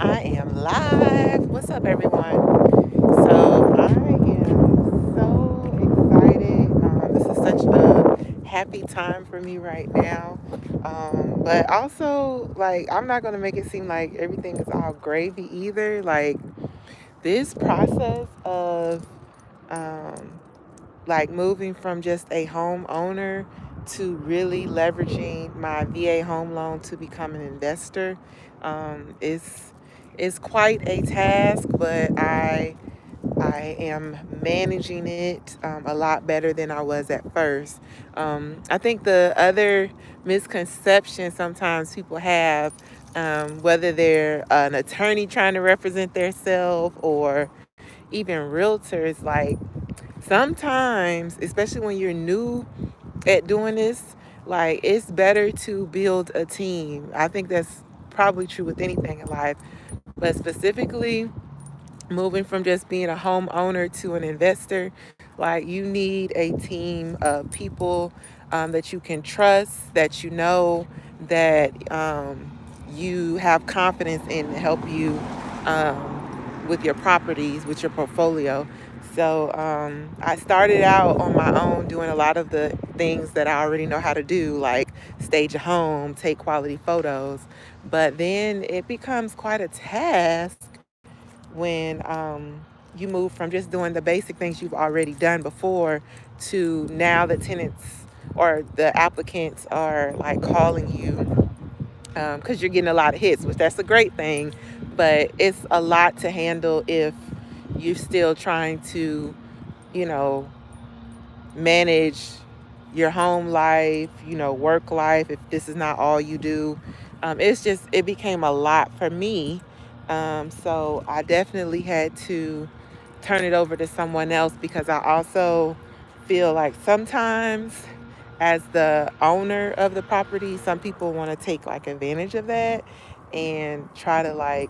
I am live. What's up, everyone? So I am so excited. This is such a happy time for me right now. But also, like, I'm not gonna make it seem like everything is all gravy either. Like, this process of um, like moving from just a homeowner to really leveraging my VA home loan to become an investor is quite a task, but I am managing it a lot better than I was at first. I think the other misconception sometimes people have, whether they're an attorney trying to represent themselves or even realtors, like sometimes, especially when you're new at doing this, like it's better to build a team. I think that's probably true with anything in life, but specifically moving from just being a homeowner to an investor, like you need a team of people that you can trust, that you know, that you have confidence in to help you with your properties, with your portfolio. So I started out on my own doing a lot of the things that I already know how to do, like stage a home, take quality photos. But then it becomes quite a task when you move from just doing the basic things you've already done before to now the tenants or the applicants are like calling you because you're getting a lot of hits, which that's a great thing, but it's a lot to handle if you're still trying to, you know, manage your home life, work life, if this is not all you do. It became a lot for me. So I definitely had to turn it over to someone else because I also feel like sometimes as the owner of the property, some people want to take like advantage of that and try to like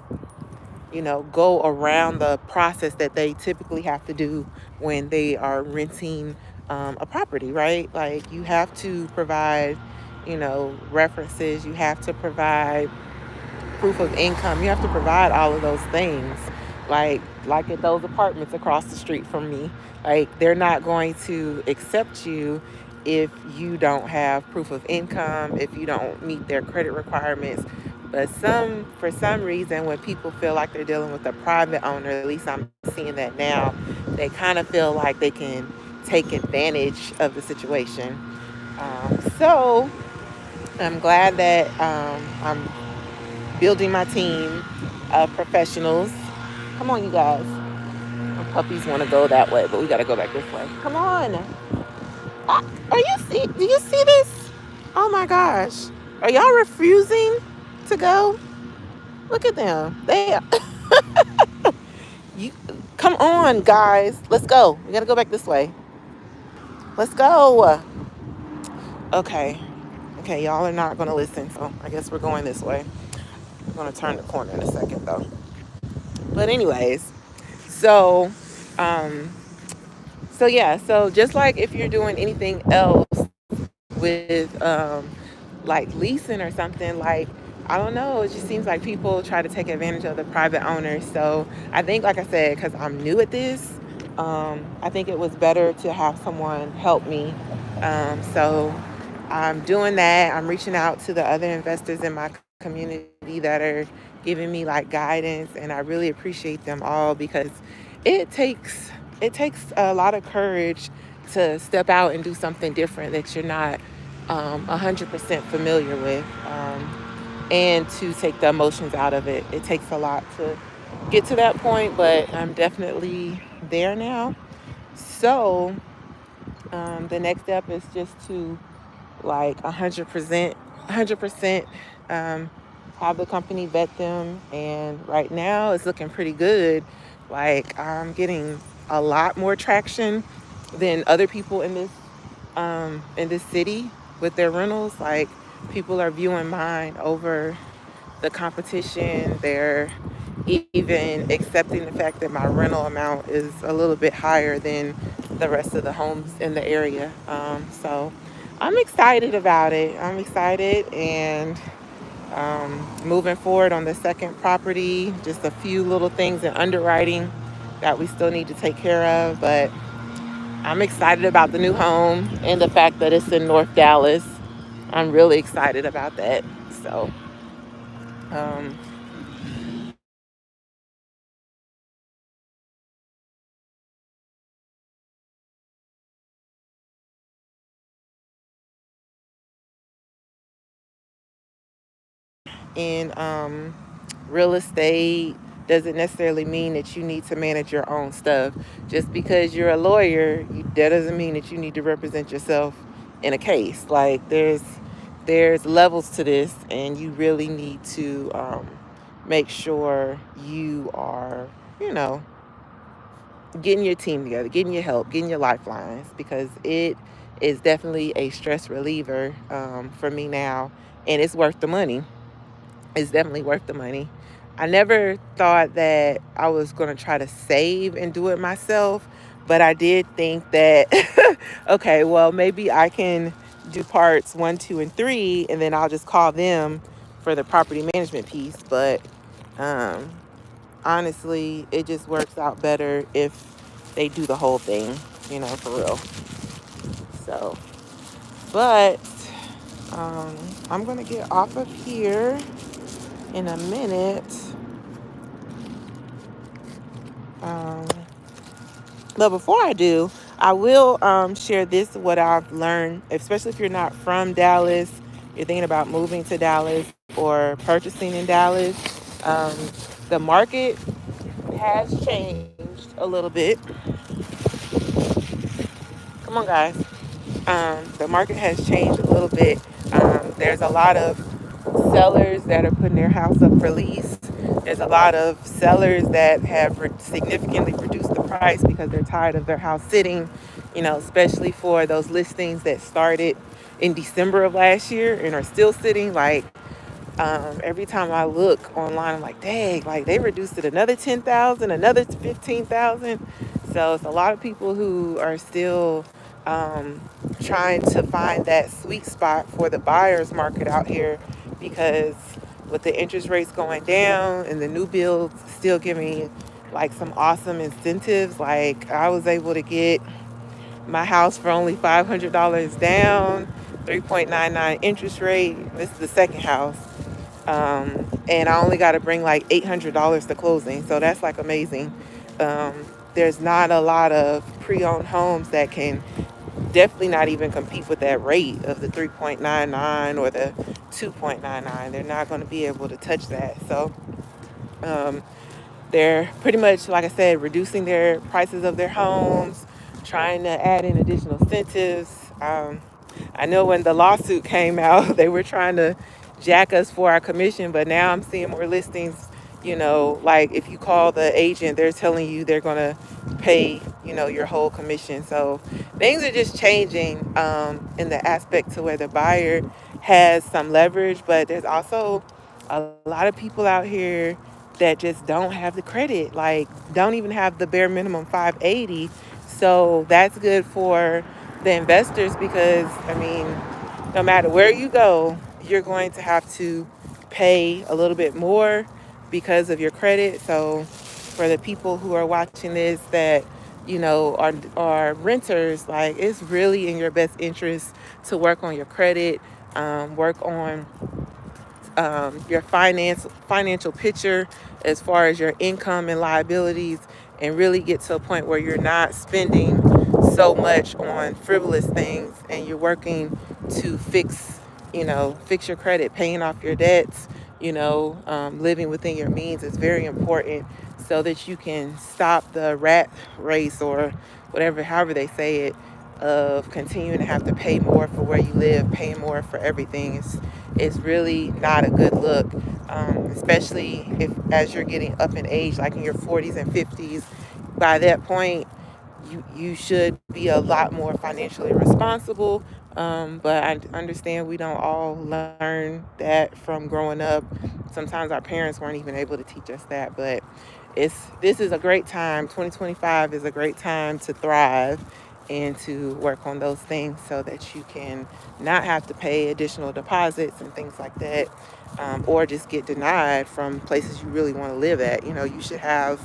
go around the process that they typically have to do when they are renting a property, right? Like you have to provide, references, you have to provide proof of income, you have to provide all of those things. Like at those apartments across the street from me, like they're not going to accept you if you don't have proof of income, if you don't meet their credit requirements. But for some reason, when people feel like they're dealing with a private owner, at least I'm seeing that now, they kind of feel like they can take advantage of the situation. So I'm glad that I'm building my team of professionals. Come on, you guys. My puppies want to go that way, but we got to go back this way. Come on. Are you see? Do you see this? Oh my gosh. Are y'all refusing to go? Look at them. You come on, guys. Let's go. We got to go back this way. Let's go. Okay. Okay, y'all are not going to listen, so I guess we're going this way. We're going to turn the corner in a second, though. But anyways, so um, so yeah, so just like if you're doing anything else with like leasing or something, like I don't know, it just seems like people try to take advantage of the private owners. So I think, like I said, because I'm new at this, I think it was better to have someone help me. So I'm doing that. I'm reaching out to the other investors in my community that are giving me like guidance, and I really appreciate them all because it takes it takes a lot of courage to step out and do something different that you're not 100% familiar with, and to take the emotions out of it. It takes a lot to get to that point, but I'm definitely there now. So the next step is just to like 100%, um, have the company vet them. And right now it's looking pretty good. Like I'm getting a lot more traction than other people in this city with their rentals. Like people are viewing mine over the competition. They're even accepting the fact that my rental amount is a little bit higher than the rest of the homes in the area. So I'm excited about it. I'm excited, and Moving forward on the second property, just a few little things in underwriting that we still need to take care of. But I'm excited about the new home and the fact that it's in North Dallas. I'm really excited about that. So, um, in real estate doesn't necessarily mean that you need to manage your own stuff. Just because you're a lawyer, that doesn't mean that you need to represent yourself in a case. Like there's levels to this, and you really need to make sure you are, you know, getting your team together, getting your help, getting your lifelines, because it is definitely a stress reliever for me now, and it's worth the money. It's definitely worth the money. I never thought that I was going to try to save and do it myself, but I did think that, okay, well, maybe I can do parts one, two, and three, and then I'll just call them for the property management piece. But um, honestly, it just works out better if they do the whole thing, for real. So, but um, I'm going to get off of here in a minute. Um, but before I do, I will share this, what I've learned, especially if you're not from Dallas, you're thinking about moving to Dallas or purchasing in Dallas. Um, the market has changed a little bit. Come on, guys. The market has changed a little bit. There's a lot of sellers that are putting their house up for lease. There's a lot of sellers that have significantly reduced the price because they're tired of their house sitting, especially for those listings that started in December of last year and are still sitting. Like, every time I look online, I'm like, dang, like they reduced it another 10,000, another 15,000. So it's a lot of people who are still um, trying to find that sweet spot for the buyer's market out here, because with the interest rates going down and the new builds still giving like some awesome incentives. Like I was able to get my house for only $500 down, 3.99 interest rate. This is the second house. And I only got to bring like $800 to closing. So that's like amazing. There's not a lot of pre-owned homes that can definitely not even compete with that rate of the 3.99 or the 2.99. They're not going to be able to touch that. So um, they're pretty much, like I said, reducing their prices of their homes, trying to add in additional incentives. I know when the lawsuit came out, they were trying to jack us for our commission, but now I'm seeing more listings. Like if you call the agent, they're telling you they're going to pay, your whole commission. So things are just changing in the aspect to where the buyer has some leverage, but there's also a lot of people out here that just don't have the credit, like don't even have the bare minimum 580. So that's good for the investors, because I mean, no matter where you go, you're going to have to pay a little bit more because of your credit. So for the people who are watching this that are renters, like it's really in your best interest to work on your credit, work on your financial picture as far as your income and liabilities, and really get to a point where you're not spending so much on frivolous things, and you're working to fix your credit, paying off your debts. Living within your means is very important, so that you can stop the rat race, or whatever, however they say it, of continuing to have to pay more for where you live, paying more for everything. It's really not a good look, especially if as you're getting up in age, like in your 40s and 50s. By that point, you should be a lot more financially responsible. But I understand we don't all learn that from growing up. Sometimes our parents weren't even able to teach us that. But this is a great time. 2025 is a great time to thrive and to work on those things, so that you can not have to pay additional deposits and things like that. or just get denied from places you really want to live at. You should have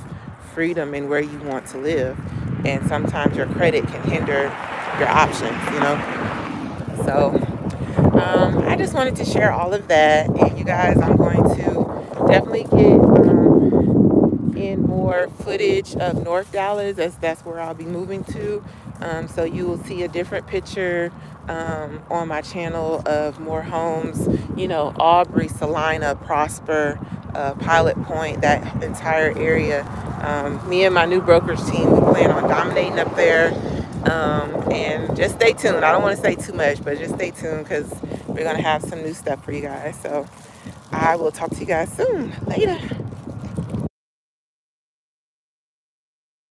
freedom in where you want to live. And sometimes your credit can hinder your options. So I just wanted to share all of that. And you guys, I'm going to definitely get in more footage of North Dallas, as that's where I'll be moving to. So you will see a different picture on my channel of more homes, Aubrey, Salina, Prosper, Pilot Point, that entire area. Me and my new brokerage team, we plan on dominating up there. And just stay tuned. I don't want to say too much, but just stay tuned because we're going to have some new stuff for you guys. So I will talk to you guys soon. Later.